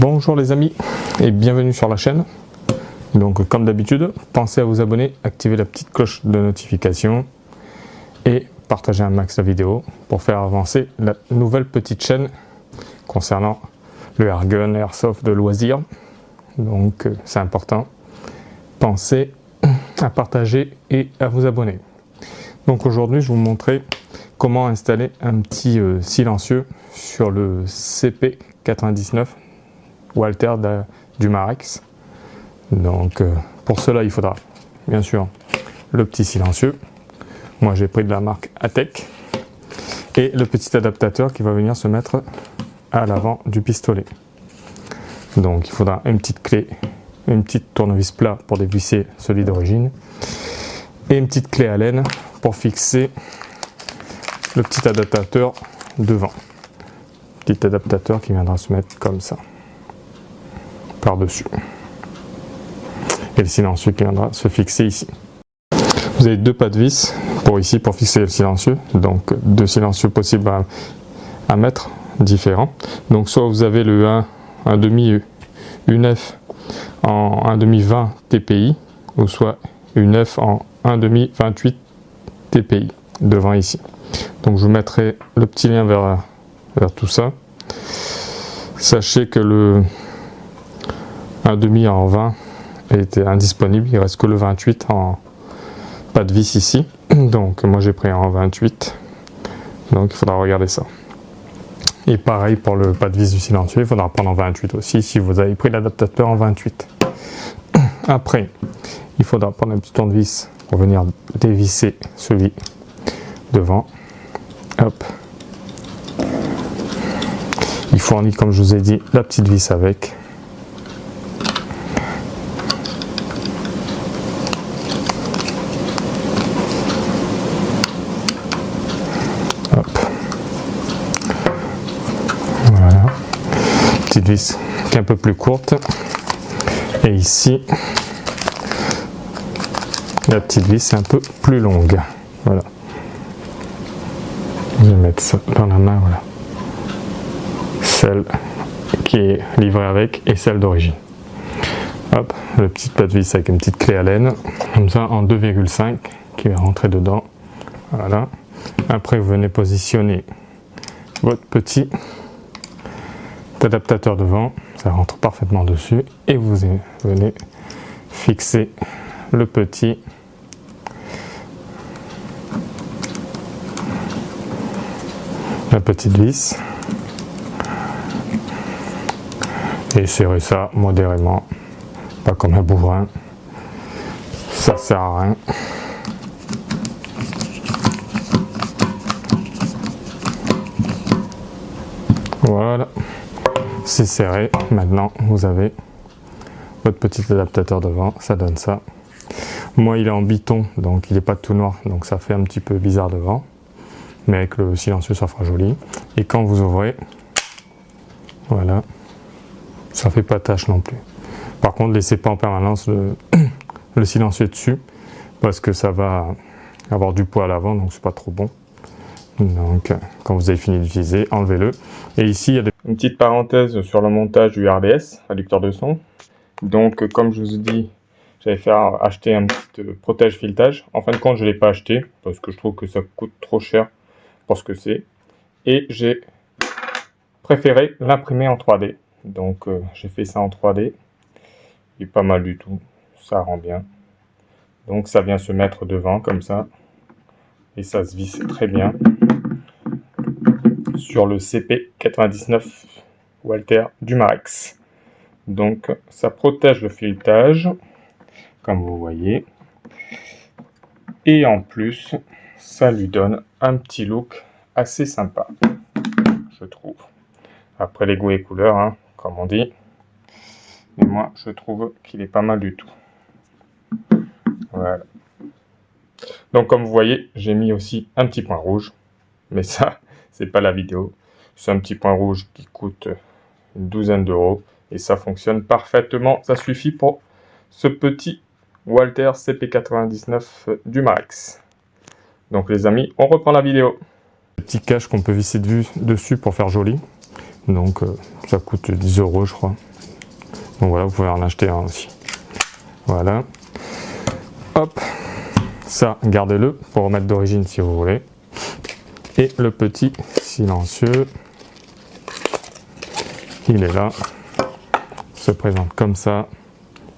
Bonjour les amis et bienvenue sur la chaîne. Donc comme d'habitude, pensez à vous abonner, activer la petite cloche de notification et partager un max la vidéo pour faire avancer la nouvelle petite chaîne concernant le airgun, airsoft de loisirs. Donc c'est important. Pensez à partager et à vous abonner. Donc aujourd'hui je vais vous montrer comment installer un petit silencieux sur le CP99 Walther du Marex. Donc pour cela il faudra bien sûr le petit silencieux. Moi j'ai pris de la marque Atec et le petit adaptateur qui va venir se mettre à l'avant du pistolet. Donc il faudra une petite clé, une petite tournevis plat pour dévisser celui d'origine et une petite clé Allen pour fixer le petit adaptateur devant. Petit adaptateur qui viendra se mettre comme ça par dessus et le silencieux qui viendra se fixer ici. Vous avez deux pas de vis pour ici pour fixer le silencieux, donc deux silencieux possibles à mettre différents. Donc soit vous avez le 1,5 UNF en 1,5 TPI ou soit UNF en 1,5 28 TPI devant ici. Donc je vous mettrai le petit lien vers tout ça. Sachez que le 1,5 en 20 était indisponible, il reste que le 28 en pas de vis ici. Donc moi j'ai pris en 28, donc il faudra regarder ça. Et pareil pour le pas de vis du silencieux, il faudra prendre en 28 aussi si vous avez pris l'adaptateur en 28. Après, il faudra prendre un petit tournevis pour venir dévisser celui devant. Hop. Il fournit, comme je vous ai dit, la petite vis avec. Hop. Voilà. Petite vis qui est un peu plus courte. Et ici, la petite vis est un peu plus longue. Voilà. Je vais mettre ça dans la main, voilà. Celle qui est livrée avec et celle d'origine. Hop, le petit pas de vis avec une petite clé Allen, comme ça en 2,5 qui va rentrer dedans. Voilà. Après vous venez positionner votre petit adaptateur devant, ça rentre parfaitement dessus et vous venez fixer le petit la petite vis et serrer ça modérément, pas comme un bourrin, ça sert à rien. Voilà, c'est serré. Maintenant vous avez votre petit adaptateur devant, ça donne ça. Moi il est en biton donc il n'est pas tout noir, donc ça fait un petit peu bizarre devant, mais avec le silencieux ça fera joli. Et quand vous ouvrez, voilà, ça fait pas tache non plus. Par contre laissez pas en permanence le silencieux dessus parce que ça va avoir du poids à l'avant, donc c'est pas trop bon. Donc quand vous avez fini d'utiliser, enlevez-le. Et ici il y a une petite parenthèse sur le montage du RDS, réducteur de son. Donc comme je vous ai dit, j'avais fait acheter un petit protège filetage. En fin de compte je ne l'ai pas acheté parce que je trouve que ça coûte trop cher pour ce que c'est. Et j'ai préféré l'imprimer en 3D. Donc j'ai fait ça en 3D. Il est pas mal du tout, ça rend bien. Donc ça vient se mettre devant comme ça. Et ça se visse très bien. Sur le CP99 Walther du Marex. Donc ça protège le filetage, comme vous voyez. Et en plus, ça lui donne un petit look assez sympa, je trouve. Après les goûts et couleurs, hein, comme on dit. Mais moi, je trouve qu'il est pas mal du tout. Voilà. Donc comme vous voyez, j'ai mis aussi un petit point rouge. Mais ça, c'est pas la vidéo. C'est un petit point rouge qui coûte une douzaine d'euros. Et ça fonctionne parfaitement. Ça suffit pour ce petit Walther CP99 du Marex. Donc les amis, on reprend la vidéo. Petit cache qu'on peut visser dessus pour faire joli. Donc ça coûte 10 euros je crois. Donc voilà, vous pouvez en acheter un aussi. Voilà. Hop, ça, gardez-le pour remettre d'origine si vous voulez. Et le petit silencieux, il est là, se présente comme ça.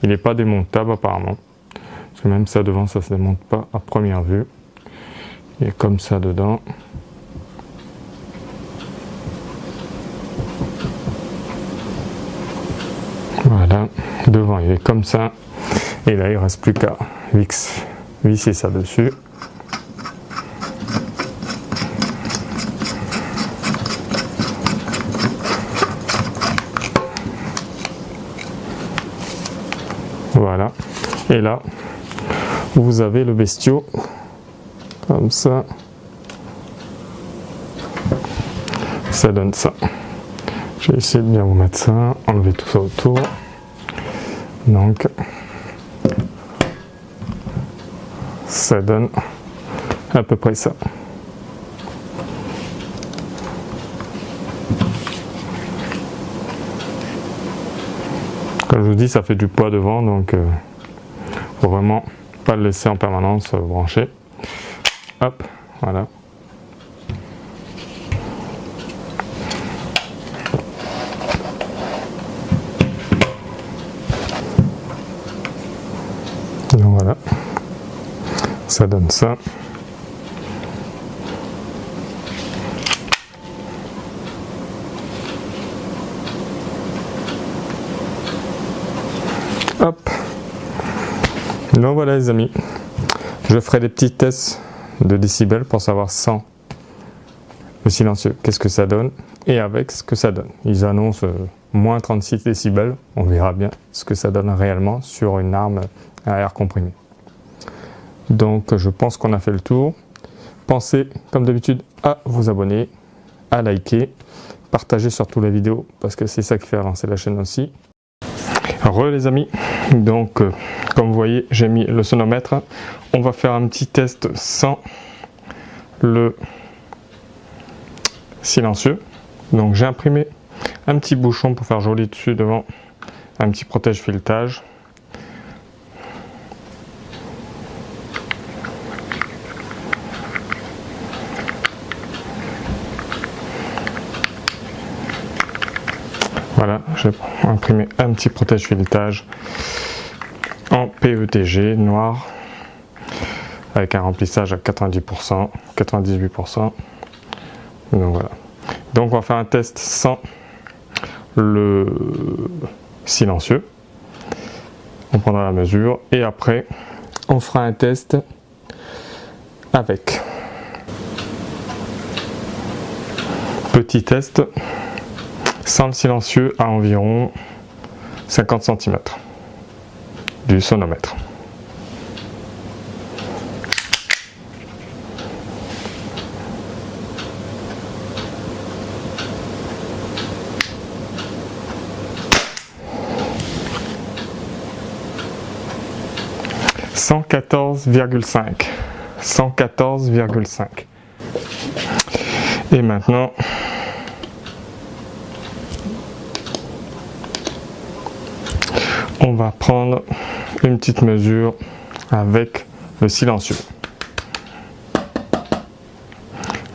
Il n'est pas démontable apparemment, parce que même ça devant, ça se démonte pas à première vue. Il est comme ça dedans. Voilà, devant il est comme ça. Et là, il ne reste plus qu'à visser ça dessus. Voilà. Et là, vous avez le bestiau. Comme ça. Ça donne ça. Je vais essayer de bien vous mettre ça. Enlever tout ça autour. Donc, ça donne à peu près ça. Comme je vous dis, ça fait du poids devant, donc faut vraiment pas le laisser en permanence branché. Hop, voilà. Donc voilà, ça donne ça. Hop. Donc voilà les amis, je ferai des petits tests de décibels pour savoir sans le silencieux qu'est-ce que ça donne et avec ce que ça donne. Ils annoncent moins 36 décibels, on verra bien ce que ça donne réellement sur une arme à air comprimé. Donc je pense qu'on a fait le tour. Pensez comme d'habitude à vous abonner, à liker, partager surtout la vidéo parce que c'est ça qui fait avancer la chaîne aussi. Re les amis, donc comme vous voyez j'ai mis le sonomètre. On va faire un petit test sans le silencieux. Donc j'ai imprimé un petit bouchon pour faire joli dessus devant, un petit protège filetage. Voilà, j'ai imprimé un petit protège filetage en PETG noir avec un remplissage à 90%, 98%. Donc voilà. Donc on va faire un test sans le silencieux. On prendra la mesure et après on fera un test avec. Petit test sans le silencieux à environ 50 cm du sonomètre. « 114,5 » 114,5. Et maintenant on va prendre une petite mesure avec le silencieux.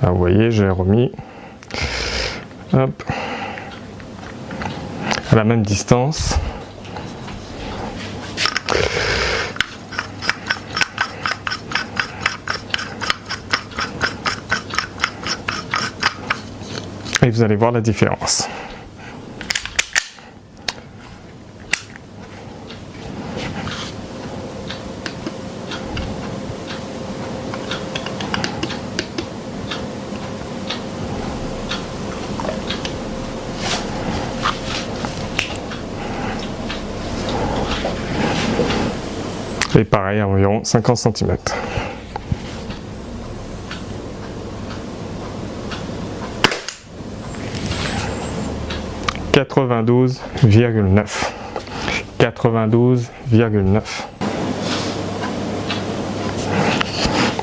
Là, vous voyez, j'ai remis hop, à la même distance. Et vous allez voir la différence. Et pareil, à environ 50 cm. « 92,9 » 92,9.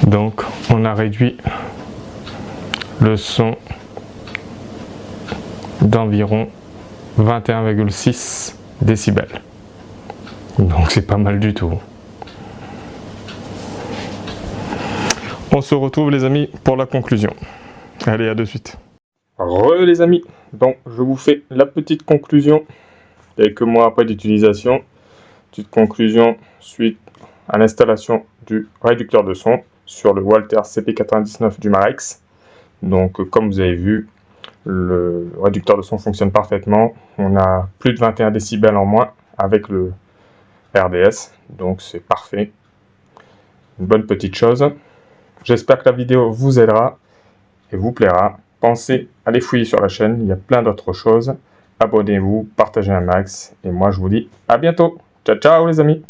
Donc on a réduit le son d'environ 21,6 décibels. Donc c'est pas mal du tout. On se retrouve les amis pour la conclusion. Allez, à de suite. Les amis, donc je vous fais la petite conclusion. Quelques mois après d'utilisation. Petite conclusion suite à l'installation du réducteur de son sur le Walter CP99 du Marex. Donc comme vous avez vu, le réducteur de son fonctionne parfaitement. On a plus de 21 décibels en moins avec le RDS. Donc c'est parfait. Une bonne petite chose. J'espère que la vidéo vous aidera et vous plaira. Pensez à aller fouiller sur la chaîne, il y a plein d'autres choses. Abonnez-vous, partagez un max et moi je vous dis à bientôt. Ciao ciao les amis.